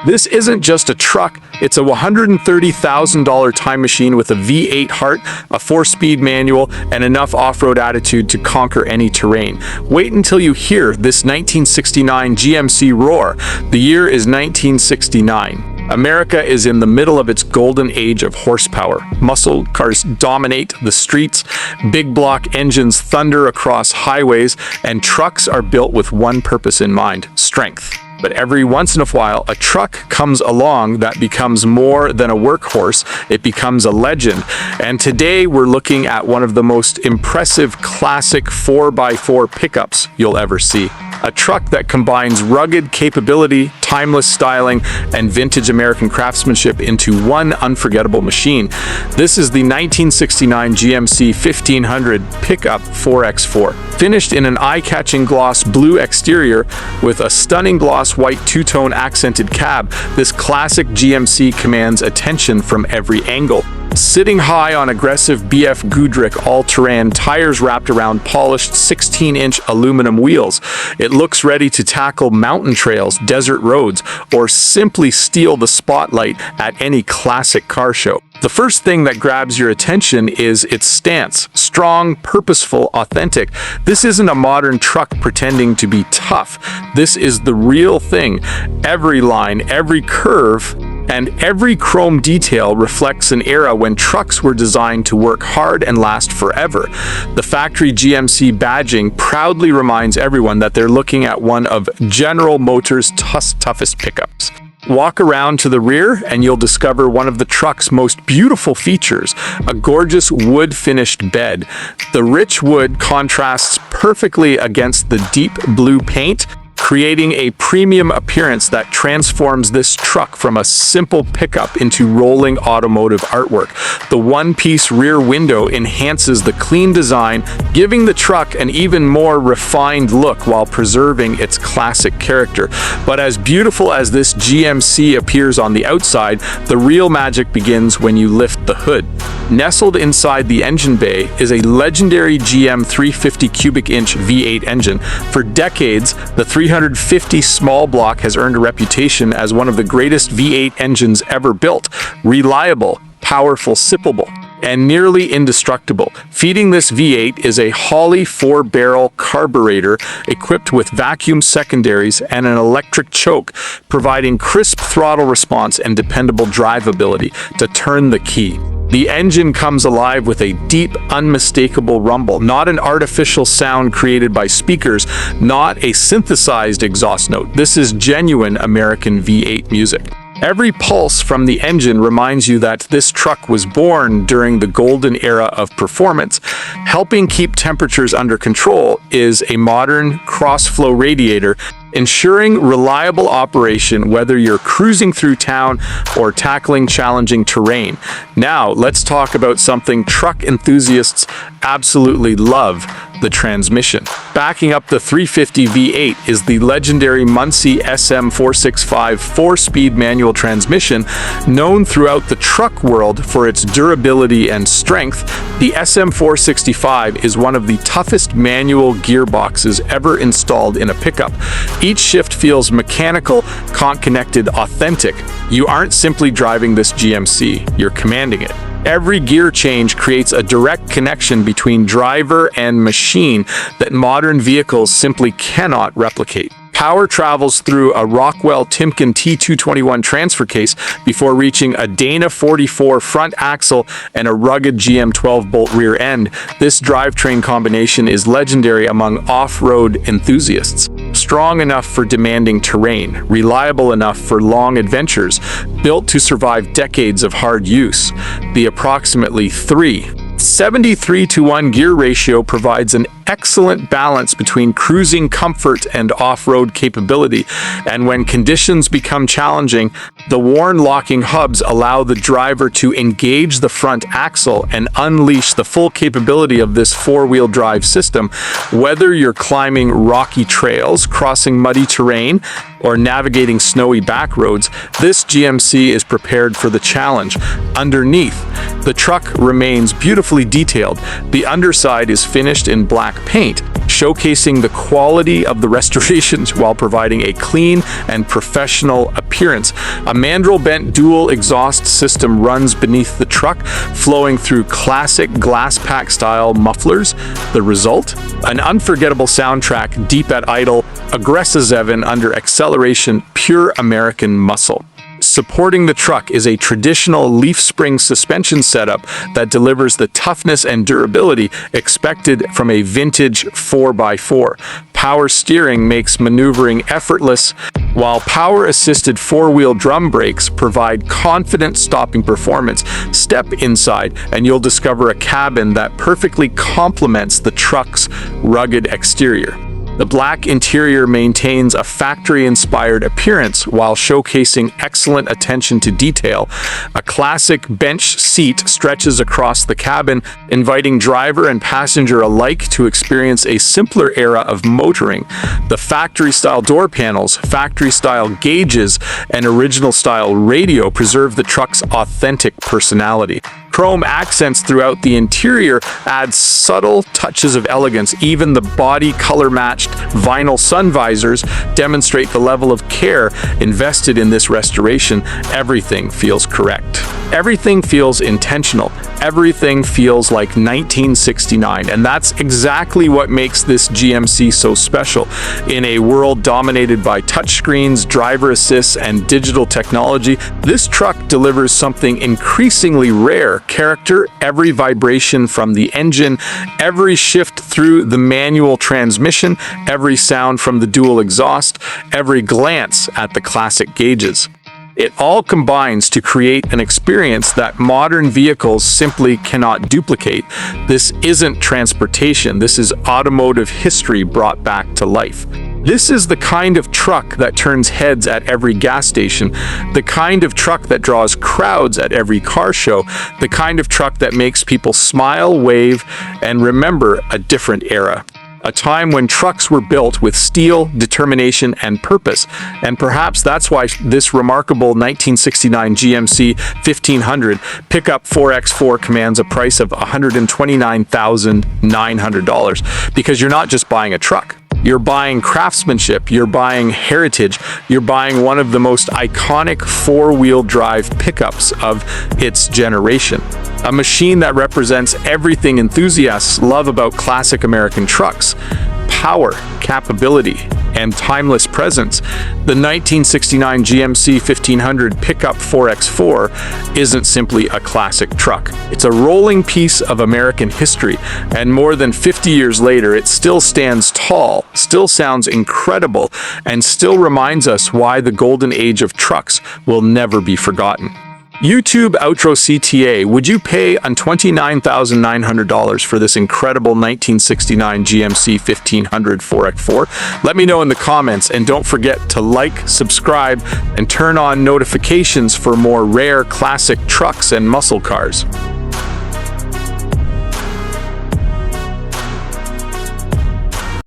This isn't just a truck, it's a $130,000 time machine with a V8 heart, a 4-speed manual, and enough off-road attitude to conquer any terrain. Wait until you hear this 1969 GMC roar. The year is 1969. America is in the middle of its golden age of horsepower. Muscle cars dominate the streets, big block engines thunder across highways, and trucks are built with one purpose in mind: strength. But every once in a while, a truck comes along that becomes more than a workhorse. It becomes a legend. And today we're looking at one of the most impressive classic 4x4 pickups you'll ever see. A truck that combines rugged capability, timeless styling, and vintage American craftsmanship into one unforgettable machine. This is the 1969 GMC 1500 pickup 4X4. Finished in an eye-catching gloss blue exterior with a stunning gloss white two-tone accented cab, this classic GMC commands attention from every angle. Sitting high on aggressive BF Goodrich all-terrain tires wrapped around polished 16-inch aluminum wheels, it looks ready to tackle mountain trails, desert roads, or simply steal the spotlight at any classic car show. The first thing that grabs your attention is its stance. Strong, purposeful, authentic. This isn't a modern truck pretending to be tough. This is the real thing. Every line, every curve, and every chrome detail reflects an era when trucks were designed to work hard and last forever. The factory GMC badging proudly reminds everyone that they're looking at one of General Motors' toughest pickups. Walk around to the rear and you'll discover one of the truck's most beautiful features, a gorgeous wood-finished bed. The rich wood contrasts perfectly against the deep blue paint, creating a premium appearance that transforms this truck from a simple pickup into rolling automotive artwork. The one-piece rear window enhances the clean design, giving the truck an even more refined look while preserving its classic character. But as beautiful as this GMC appears on the outside, the real magic begins when you lift the hood. Nestled inside the engine bay is a legendary GM 350 cubic inch V8 engine. For decades, the 350 small block has earned a reputation as one of the greatest V8 engines ever built. Reliable, powerful, sippable, and nearly indestructible. Feeding this V8 is a Holley 4-barrel carburetor equipped with vacuum secondaries and an electric choke, providing crisp throttle response and dependable drivability to turn the key. The engine comes alive with a deep, unmistakable rumble, not an artificial sound created by speakers, not a synthesized exhaust note. This is genuine American V8 music. Every pulse from the engine reminds you that this truck was born during the golden era of performance. Helping keep temperatures under control is a modern crossflow radiator, ensuring reliable operation whether you're cruising through town or tackling challenging terrain. Now, let's talk about something truck enthusiasts absolutely love: the transmission. Backing up the 350 V8 is the legendary Muncie SM465 4-speed manual transmission, known throughout the truck world for its durability and strength. The SM465 is one of the toughest manual gearboxes ever installed in a pickup. Each shift feels mechanical, connected, authentic. You aren't simply driving this GMC, you're commanding it. Every gear change creates a direct connection between driver and machine that modern vehicles simply cannot replicate. Power travels through a Rockwell Timken T221 transfer case before reaching a Dana 44 front axle and a rugged GM 12-bolt rear end. This drivetrain combination is legendary among off-road enthusiasts. Strong enough for demanding terrain, reliable enough for long adventures, built to survive decades of hard use. The approximately 73-to-1 gear ratio provides an excellent balance between cruising comfort and off-road capability, and when conditions become challenging, the worn locking hubs allow the driver to engage the front axle and unleash the full capability of this four-wheel drive system. Whether you're climbing rocky trails, crossing muddy terrain, or navigating snowy back roads, this GMC is prepared for the challenge. Underneath, the truck remains beautifully detailed. The underside is finished in black paint, showcasing the quality of the restorations while providing a clean and professional appearance. A mandrel-bent dual exhaust system runs beneath the truck, flowing through classic glass pack style mufflers. The result? An unforgettable soundtrack deep at idle, aggressive under acceleration, pure American muscle. Supporting the truck is a traditional leaf spring suspension setup that delivers the toughness and durability expected from a vintage 4x4. Power steering makes maneuvering effortless, while power-assisted four-wheel drum brakes provide confident stopping performance. Step inside and you'll discover a cabin that perfectly complements the truck's rugged exterior. The black interior maintains a factory-inspired appearance while showcasing excellent attention to detail. A classic bench seat stretches across the cabin, inviting driver and passenger alike to experience a simpler era of motoring. The factory-style door panels, factory-style gauges, and original-style radio preserve the truck's authentic personality. Chrome accents throughout the interior add subtle touches of elegance. Even the body color-matched vinyl sun visors demonstrate the level of care invested in this restoration. Everything feels correct. Everything feels intentional. Everything feels like 1969, and that's exactly what makes this GMC so special. In a world dominated by touchscreens, driver assists, and digital technology, this truck delivers something increasingly rare: character. Every vibration from the engine, every shift through the manual transmission, every sound from the dual exhaust, every glance at the classic gauges. It all combines to create an experience that modern vehicles simply cannot duplicate. This isn't transportation, this is automotive history brought back to life. This is the kind of truck that turns heads at every gas station, the kind of truck that draws crowds at every car show, the kind of truck that makes people smile, wave, and remember a different era. A time when trucks were built with steel, determination, and purpose. And perhaps that's why this remarkable 1969 GMC 1500 pickup 4x4 commands a price of $129,900. Because you're not just buying a truck. You're buying craftsmanship, you're buying heritage, you're buying one of the most iconic four-wheel drive pickups of its generation. A machine that represents everything enthusiasts love about classic American trucks: power, capability, and timeless presence. The 1969 GMC 1500 pickup 4x4 isn't simply a classic truck. It's a rolling piece of American history, and more than 50 years later, it still stands tall, still sounds incredible, and still reminds us why the golden age of trucks will never be forgotten. YouTube Outro CTA, would you pay on $29,900 for this incredible 1969 GMC 1500 4x4? Let me know in the comments, and don't forget to like, subscribe, and turn on notifications for more rare classic trucks and muscle cars.